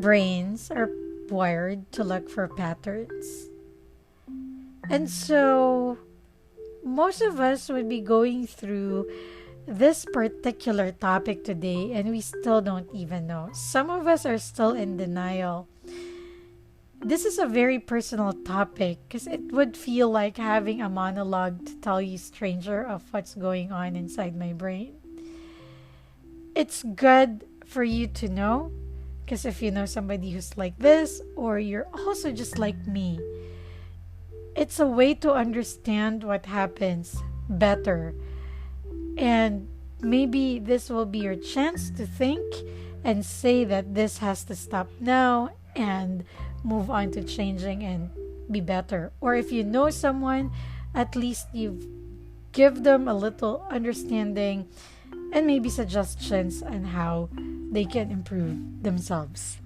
brains are wired to look for patterns. And so, most of us would be going through this particular topic today and we still don't even know. Some of us are still in denial. This is a very personal topic because it would feel like having a monologue to tell you, stranger, of what's going on inside my brain. It's good for you to know because if you know somebody who's like this, or you're also just like me, it's a way to understand what happens better. And maybe this will be your chance to think and say that this has to stop now and move on to changing and be better. Or if you know someone, at least you give them a little understanding and maybe suggestions on how they can improve themselves.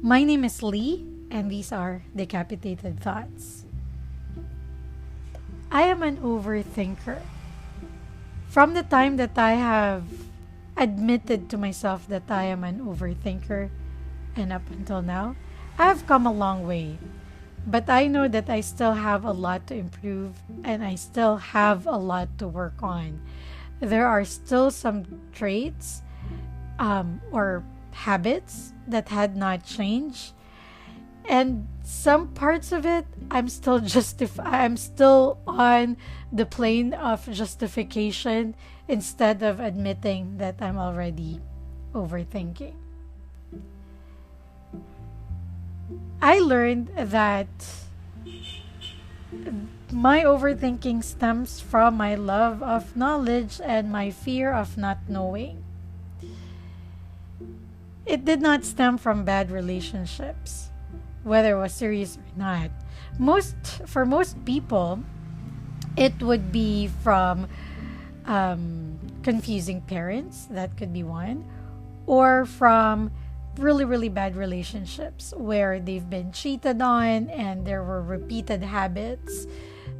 My name is Lee, and these are Decapitated Thoughts. I am an overthinker. From the time that I have admitted to myself that I am an overthinker, and up until now, I have come a long way. But I know that I still have a lot to improve and I still have a lot to work on. There are still some traits or habits that had not changed. And some parts of it, I'm still on the plane of justification instead of admitting that I'm already overthinking. I learned that my overthinking stems from my love of knowledge and my fear of not knowing. It did not stem from bad relationships, whether it was serious or not. For most people, it would be from confusing parents, that could be one, or from really, really bad relationships where they've been cheated on and there were repeated habits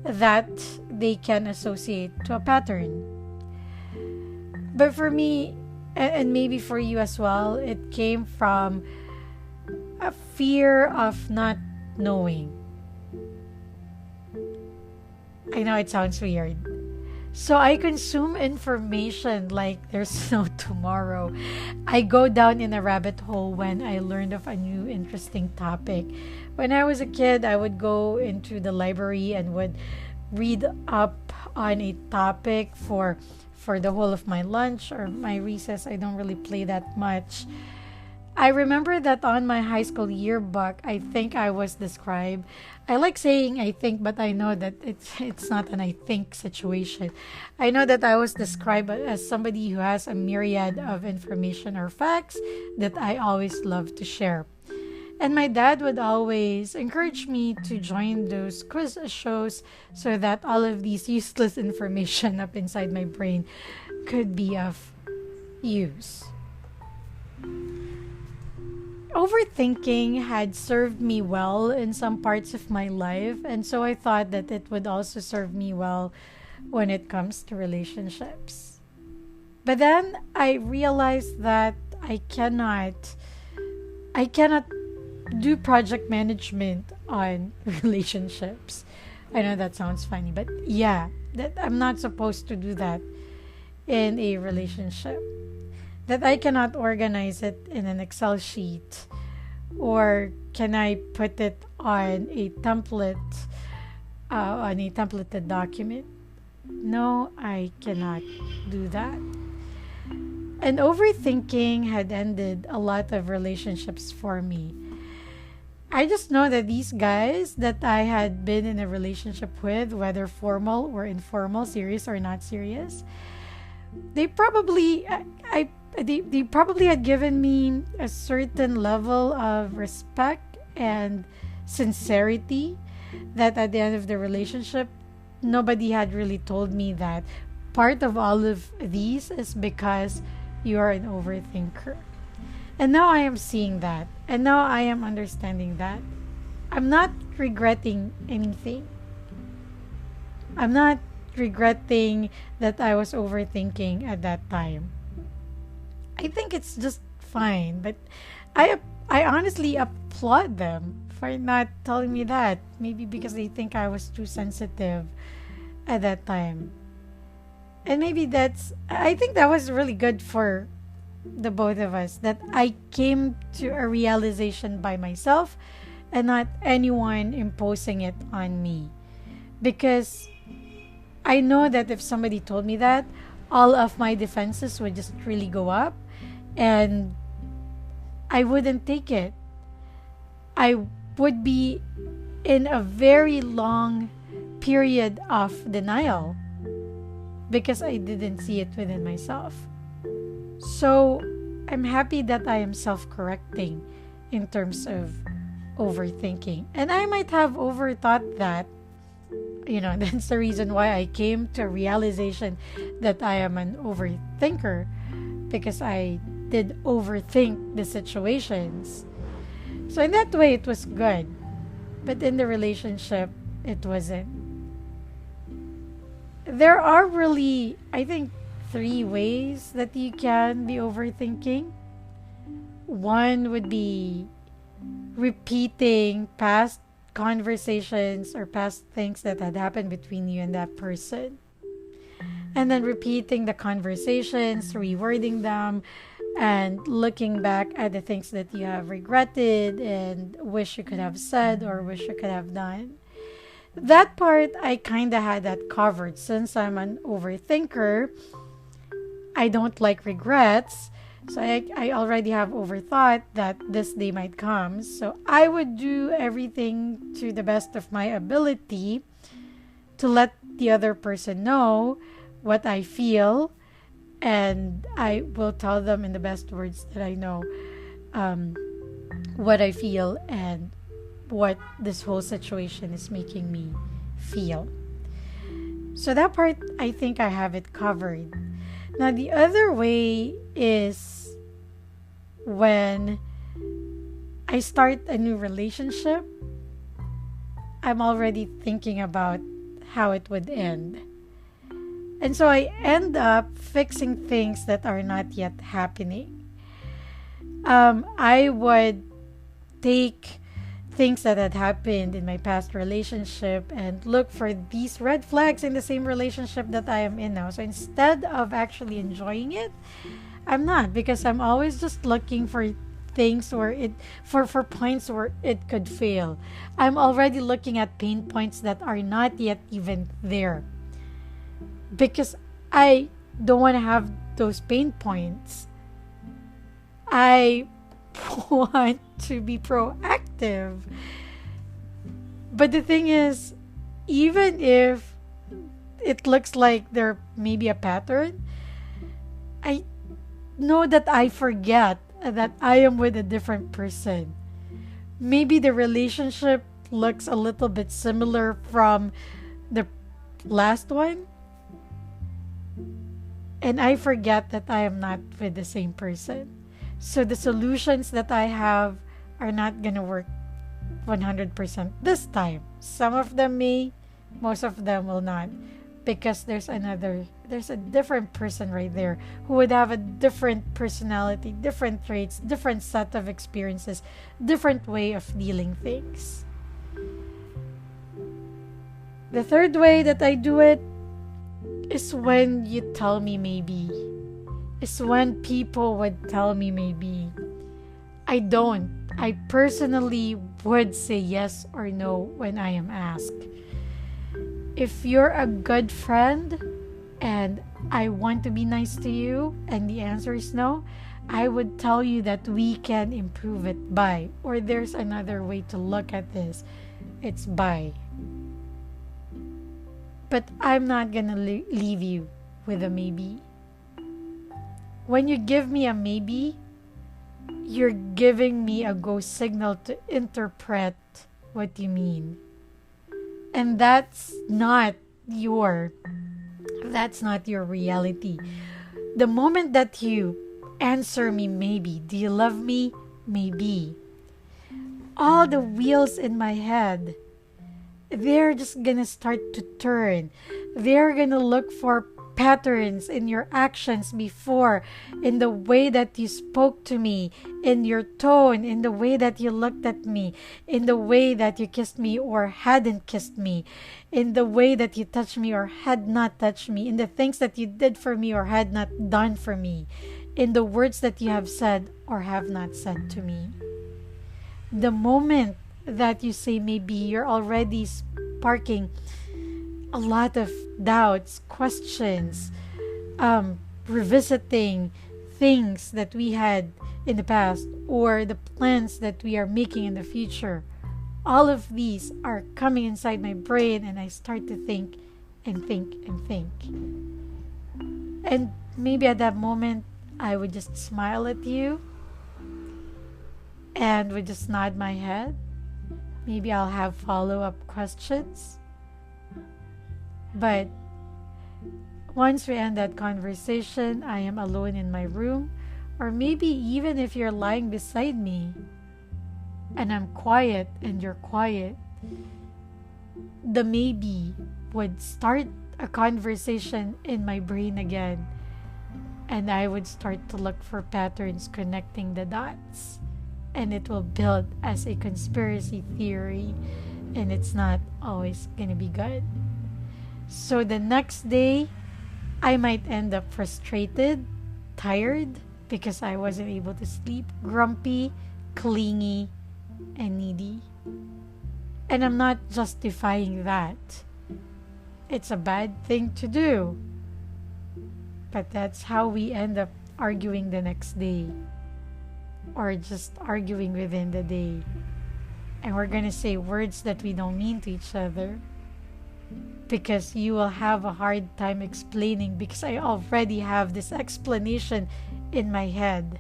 that they can associate to a pattern. But for me, and maybe for you as well, it came from a fear of not knowing. I know it sounds weird. So I consume information like there's no tomorrow. I go down in a rabbit hole when I learned of a new interesting topic. When I was a kid, I would go into the library and would read up on a topic for the whole of my lunch or my recess. I don't really play that much. I remember that on my high school yearbook, I think I was described. I like saying I think, but I know that it's not an I think situation. I know that I was described as somebody who has a myriad of information or facts that I always love to share. And my dad would always encourage me to join those quiz shows so that all of these useless information up inside my brain could be of use. Overthinking had served me well in some parts of my life, and so I thought that it would also serve me well when it comes to relationships. But then I realized that I cannot do project management on relationships. I know that sounds funny, but yeah, that I'm not supposed to do that in a relationship. That I cannot organize it in an Excel sheet, or can I put it on a templated document. No, I cannot do that. And overthinking had ended a lot of relationships for me. I just know that these guys that I had been in a relationship with, whether formal or informal, serious or not serious, they probably they probably had given me a certain level of respect and sincerity that at the end of the relationship, nobody had really told me that part of all of these is because you are an overthinker. And now I am seeing that. And now I am understanding that. I'm not regretting anything. I'm not regretting that I was overthinking at that time. I think it's just fine, but I I honestly applaud them for not telling me that. Maybe because they think I was too sensitive at that time. And maybe I think that was really good for the both of us, that I came to a realization by myself and not anyone imposing it on me. Because I know that if somebody told me that, all of my defenses would just really go up and I wouldn't take it. I would be in a very long period of denial because I didn't see it within myself. So I'm happy that I am self correcting in terms of overthinking. And I might have overthought that. That's the reason why I came to a realization that I am an overthinker, because I did overthink the situations. So in that way, it was good. But in the relationship, it wasn't. There are really, I think, 3 ways that you can be overthinking. One would be repeating past conversations or past things that had happened between you and that person. And then repeating the conversations, rewording them, and looking back at the things that you have regretted and wish you could have said or wish you could have done. That part, I kind of had that covered. Since I'm an overthinker, I don't like regrets. So I already have overthought that this day might come. So I would do everything to the best of my ability to let the other person know what I feel. And I will tell them in the best words that I know what I feel and what this whole situation is making me feel. So that part, I think I have it covered. Now, the other way is when I start a new relationship, I'm already thinking about how it would end. And so I end up fixing things that are not yet happening. I would take things that had happened in my past relationship and look for these red flags in the same relationship that I am in now. So instead of actually enjoying it, I'm not, because I'm always just looking for things where for points where it could fail. I'm already looking at pain points that are not yet even there, because I don't want to have those pain points. I want to be proactive. But the thing is, even if it looks like there may be a pattern, I know that I forget that I am with a different person. Maybe the relationship looks a little bit similar from the last one, and I forget that I am not with the same person. So the solutions that I have are not going to work 100% this time. Some of them may, most of them will not. Because there's a different person right there who would have a different personality, different traits, different set of experiences, different way of dealing things. The third way that I do it is when you tell me maybe. Is when people would tell me maybe. I don't. I personally would say yes or no when I am asked. If you're a good friend and I want to be nice to you and the answer is no, I would tell you that we can improve it by, or there's another way to look at this. It's by. But I'm not gonna leave you with a maybe. When you give me a maybe, you're giving me a go signal to interpret what you mean. And that's not your reality. The moment that you answer me maybe, do you love me? Maybe. All the wheels in my head, they're just gonna start to turn. They're gonna look for patterns in your actions before, in the way that you spoke to me, in your tone, in the way that you looked at me, in the way that you kissed me or hadn't kissed me, in the way that you touched me or had not touched me, in the things that you did for me or had not done for me, in the words that you have said or have not said to me. The moment that you say maybe, you're already sparking a lot of doubts, questions, revisiting things that we had in the past or the plans that we are making in the future. All of these are coming inside my brain, and I start to think and think and think. And maybe at that moment, I would just smile at you and would just nod my head. Maybe I'll have follow-up questions. But once we end that conversation, I am alone in my room, or maybe even if you're lying beside me and I'm quiet and you're quiet, the maybe would start a conversation in my brain again, and I would start to look for patterns connecting the dots, and it will build as a conspiracy theory, and it's not always gonna be good. So the next day, I might end up frustrated, tired, because I wasn't able to sleep, grumpy, clingy, and needy. And I'm not justifying that. It's a bad thing to do. But that's how we end up arguing the next day, or just arguing within the day. And we're gonna say words that we don't mean to each other, because you will have a hard time explaining, because I already have this explanation in my head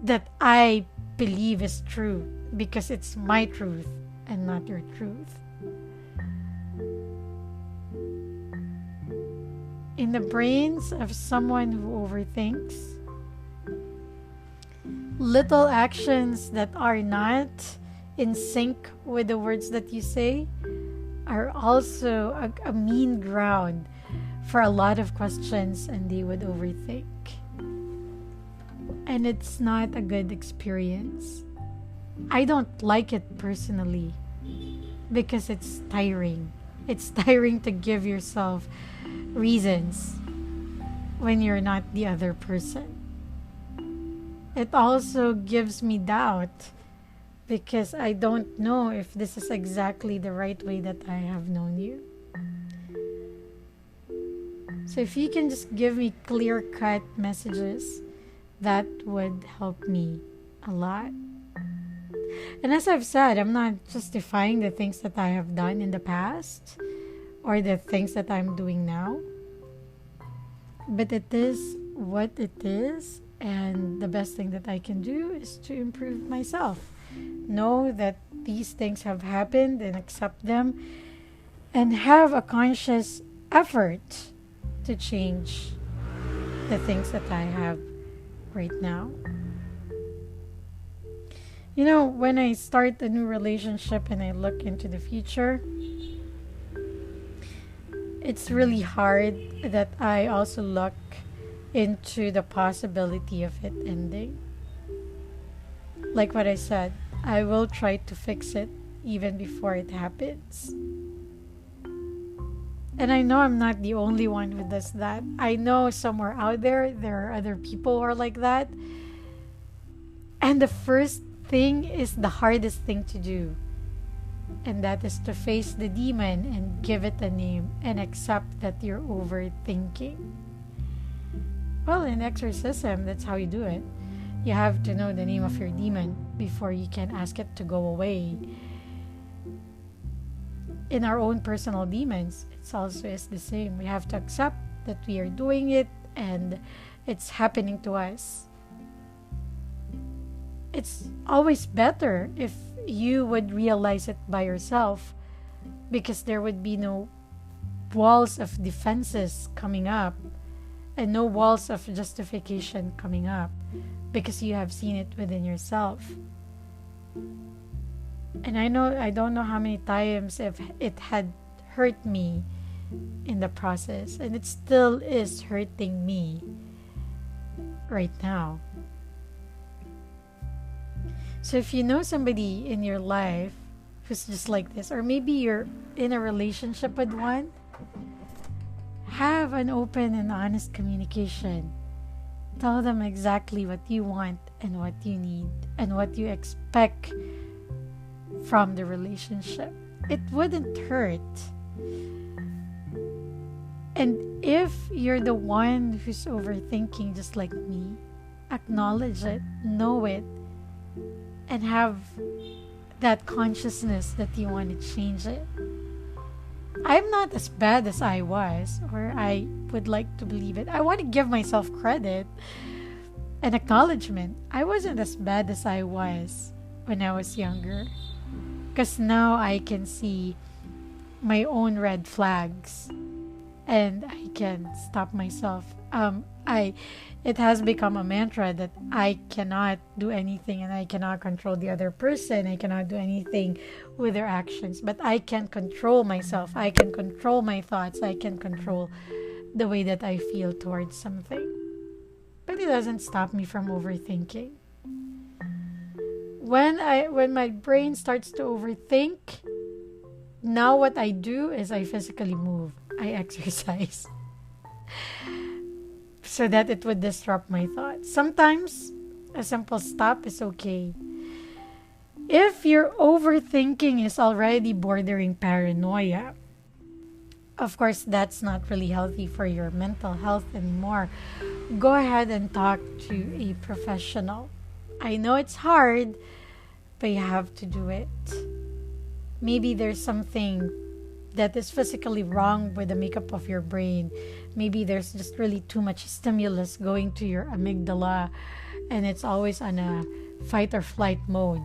that I believe is true, because it's my truth and not your truth. In the brains of someone who overthinks, little actions that are not in sync with the words that you say are also a mean ground for a lot of questions, and they would overthink. And it's not a good experience. I don't like it personally, because it's tiring. It's tiring to give yourself reasons when you're not the other person. It also gives me doubt, because I don't know if this is exactly the right way that I have known you. So if you can just give me clear-cut messages, that would help me a lot. And as I've said, I'm not justifying the things that I have done in the past or the things that I'm doing now. But it is what it is, and the best thing that I can do is to improve myself. Know that these things have happened and accept them, and have a conscious effort to change the things that I have right now. You know, when I start a new relationship and I look into the future, it's really hard that I also look into the possibility of it ending. Like what I said, I will try to fix it even before it happens. And I know I'm not the only one who does that. I know somewhere out there are other people who are like that. And the first thing is the hardest thing to do. And that is to face the demon and give it a name and accept that you're overthinking. Well, in exorcism, that's how you do it. You have to know the name of your demon before you can ask it to go away. In our own personal demons, it's also is the same. We have to accept that we are doing it and it's happening to us. It's always better if you would realize it by yourself, because there would be no walls of defenses coming up and no walls of justification coming up, because you have seen it within yourself. And I don't know how many times if it had hurt me in the process, and it still is hurting me right now. So if you know somebody in your life who's just like this, or maybe you're in a relationship with one, have an open and honest communication. Tell them exactly what you want and what you need and what you expect from the relationship. It wouldn't hurt. And if you're the one who's overthinking just like me, acknowledge it, know it, and have that consciousness that you want to change it. I'm not as bad as I was, or I would like to believe it. I want to give myself credit and acknowledgement. I wasn't as bad as I was when I was younger, because now I can see my own red flags and I can stop myself. It has become a mantra that I cannot do anything and I cannot control the other person. I cannot do anything with their actions, but I can control myself. I can control my thoughts. I can control the way that I feel towards something. But it doesn't stop me from overthinking. When my brain starts to overthink, now what I do is I physically move. I exercise so that it would disrupt my thoughts. Sometimes a simple stop is okay. If your overthinking is already bordering paranoia, of course, that's not really healthy for your mental health anymore. Go ahead and talk to a professional. I know it's hard, but you have to do it. Maybe there's something that is physically wrong with the makeup of your brain. Maybe there's just really too much stimulus going to your amygdala and it's always on a fight or flight mode.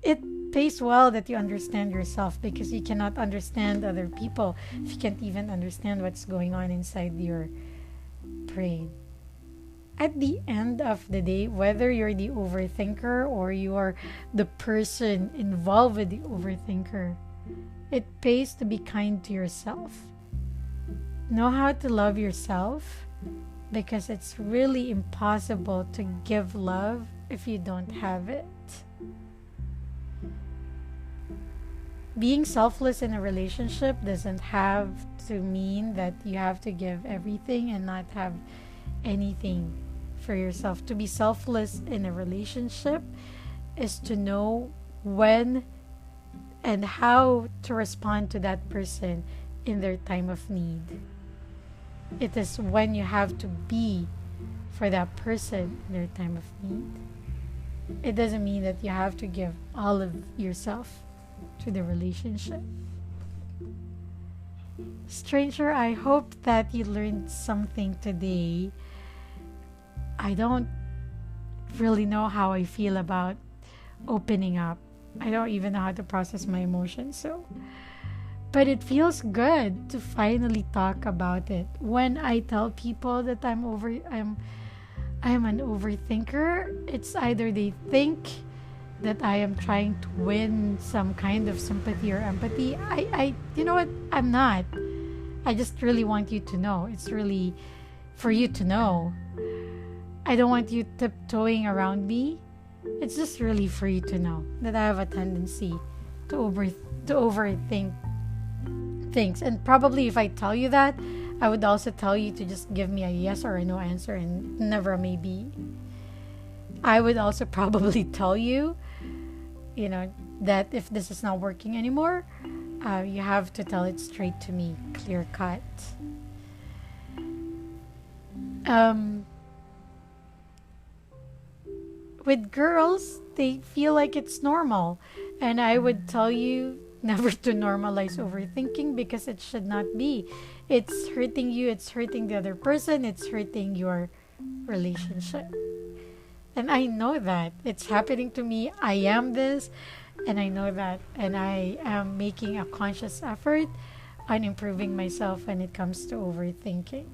It pays well that you understand yourself, because you cannot understand other people if you can't even understand what's going on inside your brain. At the end of the day, whether you're the overthinker or you're the person involved with the overthinker, it pays to be kind to yourself. Know how to love yourself, because it's really impossible to give love if you don't have it. Being selfless in a relationship doesn't have to mean that you have to give everything and not have anything for yourself. To be selfless in a relationship is to know when and how to respond to that person in their time of need. It is when you have to be for that person in their time of need. It doesn't mean that you have to give all of yourself to the relationship. Stranger, I hope that you learned something today. I don't really know how I feel about opening up. I don't even know how to process my emotions, but it feels good to finally talk about it. When I tell people that I'm an overthinker, it's either they think that I am trying to win some kind of sympathy or empathy. I you know what? I'm not. I just really want you to know. It's really for you to know. I don't want you tiptoeing around me. It's just really for you to know that I have a tendency to overthink things. And probably if I tell you that, I would also tell you to just give me a yes or a no answer and never a maybe. I would also probably tell you, that if this is not working anymore, you have to tell it straight to me, clear cut. With girls, they feel like it's normal. And I would tell you never to normalize overthinking, because it should not be. It's hurting you, it's hurting the other person, it's hurting your relationship. And I know that. It's happening to me. I am this, and I know that. And I am making a conscious effort on improving myself when it comes to overthinking.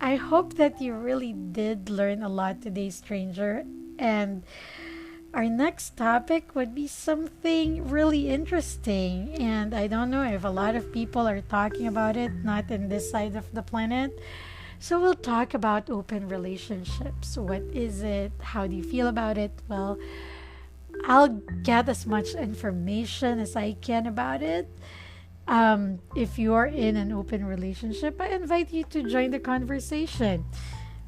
I hope that you really did learn a lot today, stranger. And our next topic would be something really interesting. And I don't know if a lot of people are talking about it, not in this side of the planet. So we'll talk about open relationships. What is it? How do you feel about it? Well, I'll get as much information as I can about it. If you're in an open relationship, I invite you to join the conversation.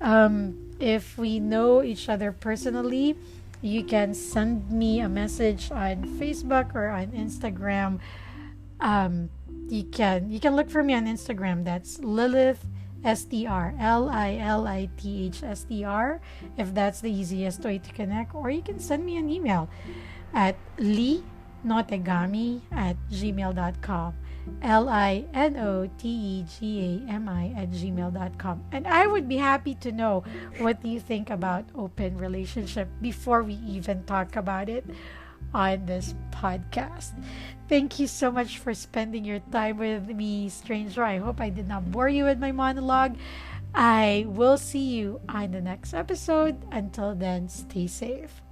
If we know each other personally, you can send me a message on Facebook or on Instagram. You can look for me on Instagram. That's Lilith STR, LILITHSTR, if that's the easiest way to connect. Or you can send me an email at linotegami@gmail.com, LINOTEGAMI@gmail.com. And I would be happy to know what you think about open relationship before we even talk about it on this podcast. Thank you so much for spending your time with me, stranger. I hope I did not bore you with my monologue. I will see you on the next episode. Until then, stay safe.